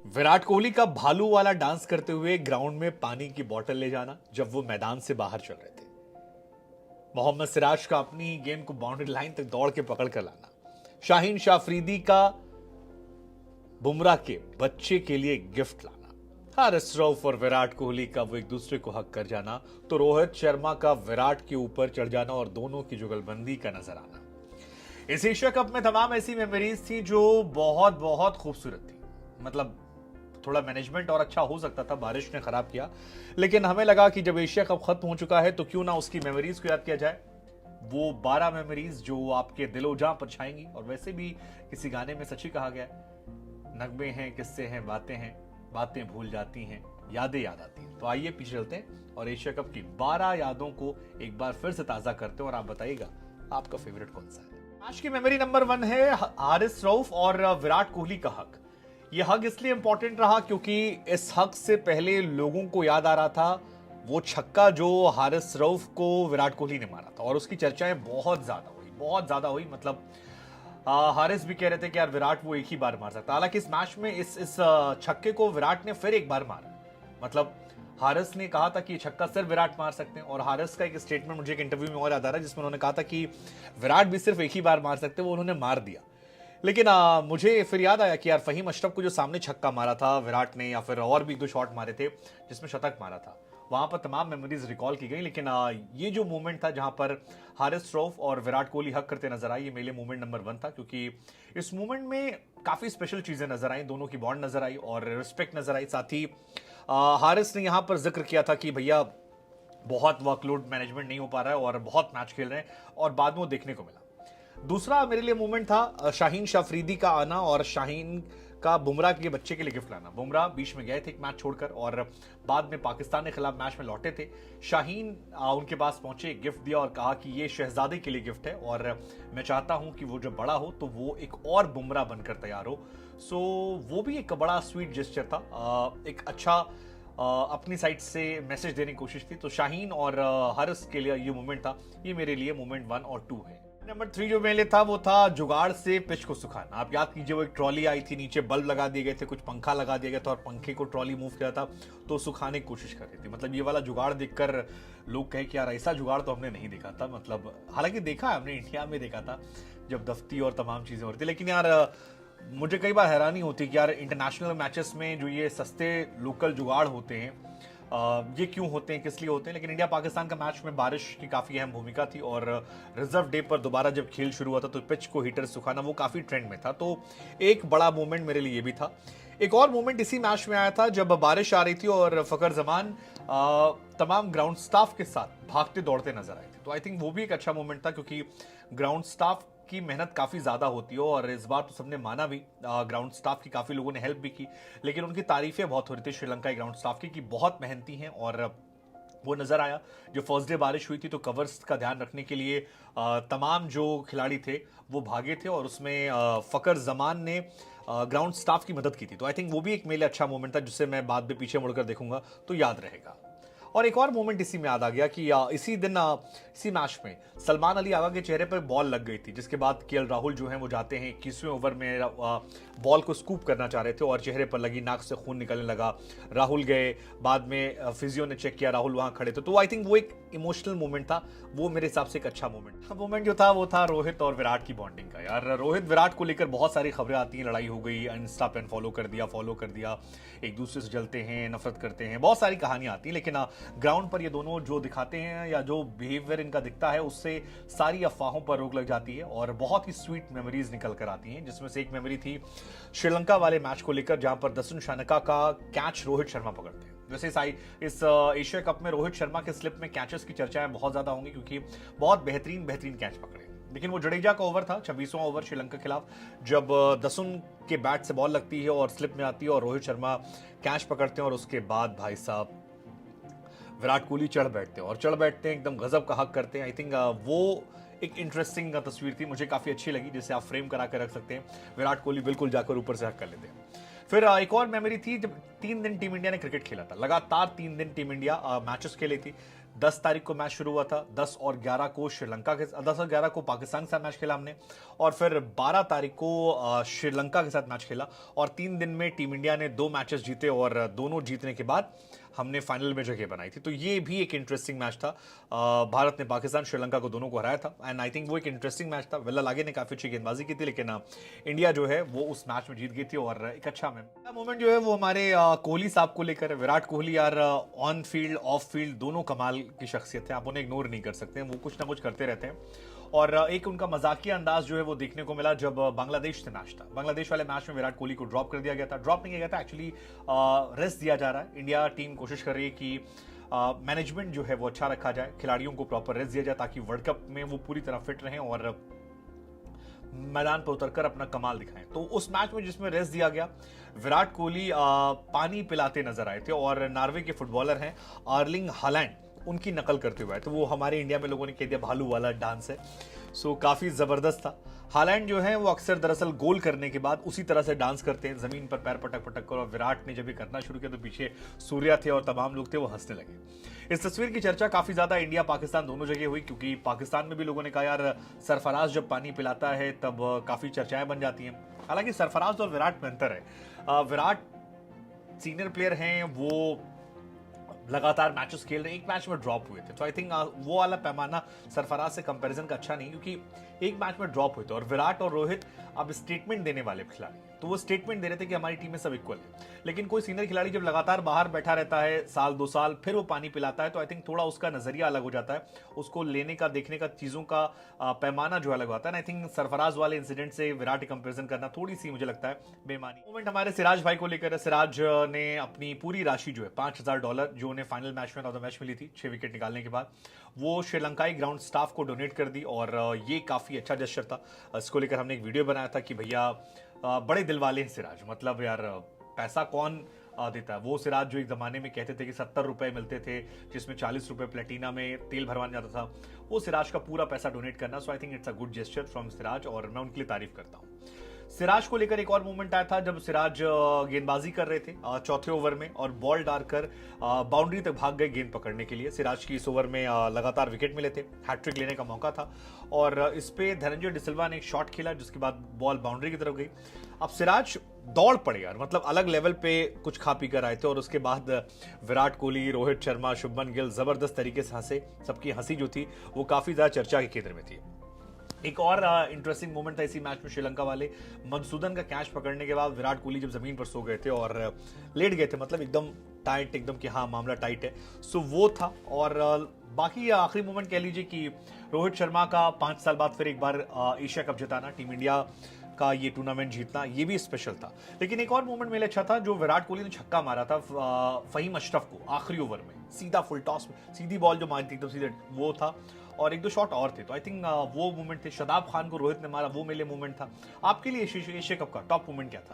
विराट कोहली का भालू वाला डांस करते हुए ग्राउंड में पानी की बोतल ले जाना जब वो मैदान से बाहर चल रहे थे। मोहम्मद सिराज का अपनी गेम को बाउंड्री लाइन तक दौड़ के पकड़ कर लाना। शाहीन शाह अफरीदी का बुमराह के बच्चे के लिए गिफ्ट लाना। हारिस रऊफ और विराट कोहली का वो एक दूसरे को हक कर जाना, तो रोहित शर्मा का विराट के ऊपर चढ़ जाना और दोनों की जुगलबंदी का नजर आना। इस एशिया कप में तमाम ऐसी मेमोरीज थी जो बहुत बहुत खूबसूरत थी। मतलब थोड़ा मैनेजमेंट और अच्छा हो सकता था, बारिश ने खराब किया, लेकिन हमें लगा कि जब एशिया कप खत्म हो चुका है तो क्यों ना उसकी मेमोरीज को याद किया जाए। वो 12 मेमोरीज जो आपके दिलो जां पर छाएंगी। और वैसे भी किसी गाने में सच ही कहा गया है, नगमे हैं, किस्से हैं, बातें भूल जाती हैं, यादें याद आती हैं। तो आइए पीछे चलते हैं और एशिया कप की 12 यादों को एक बार फिर से ताजा करते हैं और आप बताइएगा आपका फेवरेट कौन सा है। आज की मेमोरी नंबर 1 है हारिस रऊफ और विराट कोहली का हक। यह हक इसलिए इंपॉर्टेंट रहा क्योंकि इस हक से पहले लोगों को याद आ रहा था वो छक्का जो हारिस रऊफ को विराट कोहली ने मारा था, और उसकी चर्चाएं बहुत ज्यादा हुई। मतलब हारिस भी कह रहे थे कि यार विराट वो एक ही बार मार सकता। हालांकि इस मैच में इस छक्के को विराट ने फिर एक बार मारा। मतलब हारिस ने कहा था कि छक्का सिर्फ विराट मार सकते हैं, और हारिस का एक स्टेटमेंट मुझे एक इंटरव्यू में और याद आ रहा है जिसमें उन्होंने कहा था कि विराट भी सिर्फ एक ही बार मार सकते, वो उन्होंने मार दिया। लेकिन मुझे फिर याद आया कि यार फहीम अशरफ को जो सामने छक्का मारा था विराट ने, या फिर और भी 2 शॉट मारे थे जिसमें शतक मारा था, वहां पर तमाम मेमोरीज रिकॉल की गई। लेकिन ये जो मोमेंट था जहां पर हारिस रऊफ और विराट कोहली हक करते नजर आए, ये मेरे लिए मोमेंट नंबर 1 था, क्योंकि इस मोमेंट में काफी स्पेशल चीजें नजर आई, दोनों की बॉन्ड नजर आई और रिस्पेक्ट नजर आई। साथ ही हारिस ने यहां पर जिक्र किया था कि भैया बहुत वर्कलोड मैनेजमेंट नहीं हो पा रहा है और बहुत मैच खेल रहे हैं, और बाद में वो देखने को मिला। दूसरा मेरे लिए मोमेंट था शाहीन शाह अफरीदी का आना और शाहीन का बुमराह के बच्चे के लिए गिफ्ट लाना। बुमराह बीच में गए थे एक मैच छोड़कर और बाद में पाकिस्तान के खिलाफ मैच में लौटे थे। शाहीन उनके पास पहुंचे, गिफ्ट दिया और कहा कि ये शहजादे के लिए गिफ्ट है और मैं चाहता हूं कि वो जब बड़ा हो तो वो एक और बुमराह बनकर तैयार हो। सो वो भी एक बड़ा स्वीट जेस्चर था, एक अच्छा अपनी साइड से मैसेज देने की कोशिश थी। तो शाहीन और हारिस के लिए ये मोमेंट था, ये मेरे लिए मोमेंट 1 और 2 है। नंबर 3 जो मेरे लिए था वो था जुगाड़ से पिच को सुखाना। आप याद कीजिए वो एक ट्रॉली आई थी, नीचे बल्ब लगा दिए गए थे, कुछ पंखा लगा दिया गया था और पंखे को ट्रॉली मूव किया था तो सुखाने की कोशिश कर रही थी। मतलब ये वाला जुगाड़ देखकर लोग कहे कि यार ऐसा जुगाड़ तो हमने नहीं देखा था। मतलब हालांकि देखा है हमने, इंडिया में देखा था जब दफ्ती और तमाम चीजें हो रही थी, लेकिन यार मुझे कई बार हैरानी होती कि यार इंटरनेशनल मैचेस में जो ये सस्ते लोकल जुगाड़ होते हैं ये क्यों होते हैं, किस लिए होते हैं। लेकिन इंडिया पाकिस्तान का मैच में बारिश की काफी अहम भूमिका थी और रिजर्व डे पर दोबारा जब खेल शुरू हुआ था तो पिच को हीटर सुखाना वो काफी ट्रेंड में था। तो एक बड़ा मोमेंट मेरे लिए ये भी था। एक और मोमेंट इसी मैच में आया था जब बारिश आ रही थी और फकर जमान तमाम ग्राउंड स्टाफ के साथ भागते दौड़ते नजर आए थे। तो आई थिंक वो भी एक अच्छा मोमेंट था, क्योंकि ग्राउंड स्टाफ की मेहनत काफी ज्यादा होती है और इस बार तो सबने माना भी, ग्राउंड स्टाफ की काफी लोगों ने हेल्प भी की, लेकिन उनकी तारीफें बहुत हो रही थी श्रीलंका ग्राउंड स्टाफ की कि बहुत मेहनती हैं। और वो नजर आया जो फर्स्ट डे बारिश हुई थी तो कवर्स का ध्यान रखने के लिए तमाम जो खिलाड़ी थे वो भागे थे और उसमें फकर जमान ने ग्राउंड स्टाफ की मदद की थी। तो आई थिंक वो भी एक मेरे लिए अच्छा मोमेंट था जिससे मैं बाद में पीछे मुड़कर देखूंगा तो याद रहेगा। और एक और मोमेंट इसी में याद आ गया कि इसी दिन इसी मैच में सलमान अली आगा के चेहरे पर बॉल लग गई थी, जिसके बाद केएल राहुल जो हैं वो जाते हैं 21वें ओवर में बॉल को स्कूप करना चाह रहे थे और चेहरे पर लगी, नाक से खून निकलने लगा। राहुल गए, बाद में फिजियो ने चेक किया, राहुल वहां खड़े थे। तो आई थिंक वो एक इमोशनल मोमेंट था, वो मेरे हिसाब से एक अच्छा मोमेंट जो था वो था रोहित और विराट की बॉन्डिंग का। यार रोहित विराट को लेकर बहुत सारी खबरें आती हैं, लड़ाई हो गई, इंस्टा पे फॉलो कर दिया, एक दूसरे से जलते हैं, नफरत करते हैं, बहुत सारी कहानियां आती हैं। लेकिन ग्राउंड पर ये दोनों जो दिखाते हैं या जो बिहेवियर इनका दिखता है उससे सारी अफवाहों पर रोक लग जाती है और बहुत ही स्वीट मेमोरीज निकल कर आती हैं। जिसमें से एक मेमोरी थी श्रीलंका वाले मैच को लेकर जहां पर दसुन शानका का कैच रोहित शर्मा पकड़ते हैं। वैसे इस एशिया कप में रोहित शर्मा के स्लिप में कैचेस की चर्चाएं बहुत ज्यादा होंगी क्योंकि बहुत बेहतरीन कैच पकड़े। लेकिन वो जडेजा का ओवर था, 26वां ओवर श्रीलंका के खिलाफ, जब दसुन के बैट से बॉल लगती है और स्लिप में आती है और रोहित शर्मा कैच पकड़ते हैं और उसके बाद भाई साहब विराट कोहली चढ़ बैठते हैं एकदम गजब का हक करते हैं। आई थिंक वो एक इंटरेस्टिंग तस्वीर थी, मुझे काफी अच्छी लगी, जिसे आप फ्रेम करा कर रख सकते हैं। विराट कोहली बिल्कुल जाकर ऊपर से हक कर लेते हैं। फिर एक और मेमोरी थी जब 3 दिन टीम इंडिया ने क्रिकेट खेला था, लगातार 3 दिन टीम इंडिया मैचेस खेली थी। 10 तारीख को मैच शुरू हुआ था, 10 और 11 को 10 और 11 को पाकिस्तान के साथ मैच खेला हमने, और फिर 12 तारीख को श्रीलंका के साथ मैच खेला, और 3 दिन में टीम इंडिया ने 2 मैचेस जीते, और दोनों जीतने के बाद हमने फाइनल में जगह बनाई थी। तो ये भी एक इंटरेस्टिंग मैच था। भारत ने पाकिस्तान श्रीलंका को दोनों को हराया था, एंड आई थिंक वो एक इंटरेस्टिंग मैच था। वेला लागे ने काफी अच्छी गेंदबाजी की थी, लेकिन इंडिया जो है वो उस मैच में जीत गई थी, और एक अच्छा मोमेंट जो है वो हमारे कोहली साहब को लेकर है। विराट कोहली यार ऑन फील्ड ऑफ फील्ड दोनों कमाल की शख्सियत है, आप उन्हें इग्नोर नहीं कर सकते हैं, वो कुछ ना कुछ करते रहते हैं। और एक उनका मजाकिया अंदाज जो है वो देखने को मिला जब बांग्लादेश से मैच था। बांग्लादेश वाले मैच में विराट कोहली को ड्रॉप कर दिया गया था, ड्रॉप नहीं किया गया था एक्चुअली, रेस्ट दिया जा रहा है। इंडिया टीम कोशिश कर रही है कि मैनेजमेंट जो है वो अच्छा रखा जाए, खिलाड़ियों को प्रॉपर रेस्ट दिया जाए, ताकि वर्ल्ड कप में वो पूरी तरह फिट रहें और मैदान पर उतरकर अपना कमाल दिखाएं। तो उस मैच में जिसमें रेस्ट दिया गया, विराट कोहली पानी पिलाते नजर आए थे, और नॉर्वे के फुटबॉलर हैं अर्लिंग हालैंड, उनकी नकल करते हुए आए। तो वो हमारे इंडिया में लोगों ने कह दिया भालू वाला डांस है। सो काफी जबरदस्त था। हालैंड जो है वो अक्सर दरअसल गोल करने के बाद उसी तरह से डांस करते हैं, जमीन पर पैर पटक पटक कर, और विराट ने जब ये करना शुरू किया तो पीछे सूर्या थे और तमाम लोग थे वो हंसने लगे। इस तस्वीर की चर्चा काफी ज्यादा इंडिया पाकिस्तान दोनों जगह हुई, क्योंकि पाकिस्तान में भी लोगों ने कहा यार सरफराज जब पानी पिलाता है तब काफी चर्चाएं बन जाती हैं। हालांकि सरफराज और विराट में अंतर है। विराट सीनियर प्लेयर हैं, वो लगातार मैचेस खेल रहे, एक मैच में ड्रॉप हुए थे, तो आई थिंक वो वाला पैमाना सरफराज से कंपैरिजन का अच्छा नहीं, क्योंकि एक मैच में ड्रॉप हुए थे। और विराट और रोहित अब स्टेटमेंट देने वाले खिलाड़ी, तो वो स्टेटमेंट दे रहे थे कि हमारी टीम में सब इक्वल है। लेकिन कोई सीनियर खिलाड़ी जब लगातार बाहर बैठा रहता है साल 2 साल, फिर वो पानी पिलाता है, तो आई थिंक थोड़ा उसका नजरिया अलग हो जाता है, उसको लेने का देखने का चीजों का पैमाना जो अलग होता है। आई थिंक सरफराज वाले इंसिडेंट से विराट कंपेरिजन करना थोड़ी सी मुझे लगता है बेमानी। मोमेंट हमारे सिराज भाई को लेकर है। सिराज ने अपनी पूरी राशि जो है $5000 जो उन्हें फाइनल मैच में मैच मिली थी 6 विकेट निकालने के बाद, वो श्रीलंकाई ग्राउंड स्टाफ को डोनेट कर दी, और ये काफी अच्छा जेस्चर था। इसको लेकर हमने एक वीडियो बनाया था कि भैया बड़े दिल वाले हैं सिराज, मतलब यार पैसा कौन देता है। वो सिराज जो एक जमाने में कहते थे कि 70 रुपए मिलते थे, जिसमें 40 रुपए प्लेटिना में तेल भरवाने जाता था, वो सिराज का पूरा पैसा डोनेट करना। So I think it's a good gesture from Siraj, और मैं उनके लिए तारीफ करता हूँ। सिराज को लेकर एक और मूवमेंट आया था जब सिराज गेंदबाजी कर रहे थे चौथे ओवर में, और बॉल डालकर बाउंड्री तक भाग गए गेंद पकड़ने के लिए। सिराज की इस ओवर में लगातार विकेट मिले थे, हैट्रिक लेने का मौका था, और इस पे धनंजय डिसिल्वा ने एक शॉट खेला, जिसके बाद बॉल बाउंड्री की तरफ गई। अब सिराज दौड़ पड़े यार, मतलब अलग लेवल पे कुछ खा पी कर आए थे, और उसके बाद विराट कोहली, रोहित शर्मा, शुभमन गिल जबरदस्त तरीके से हंसे। सबकी हंसी जो थी वो काफी ज्यादा चर्चा के केंद्र में थी। एक और इंटरेस्टिंग मोमेंट था इसी मैच में, श्रीलंका वाले मधुसूदन का कैच पकड़ने के बाद विराट कोहली जब जमीन पर सो गए थे और लेट गए थे, मतलब एकदम टाइट, एकदम कि हाँ मामला टाइट है, सो वो था। और बाकी आखिरी मोमेंट कह लीजिए कि रोहित शर्मा का 5 साल बाद फिर एक बार एशिया कप जिताना, टीम इंडिया का ये टूर्नामेंट जीतना, ये भी स्पेशल था। लेकिन एक और मोमेंट मेरे अच्छा था जो विराट कोहली ने छक्का मारा था फहीम अशरफ को आखिरी ओवर में, सीधा फुल टॉस में सीधी बॉल जो मारी थी एकदम सीधे, वो था। और 1-2 शॉट और थे, तो आई थिंक वो मोमेंट थे। शदाब खान को रोहित ने मारा, वो मेरे मोमेंट था। आपके लिए एशिया कप का टॉप मोमेंट क्या था?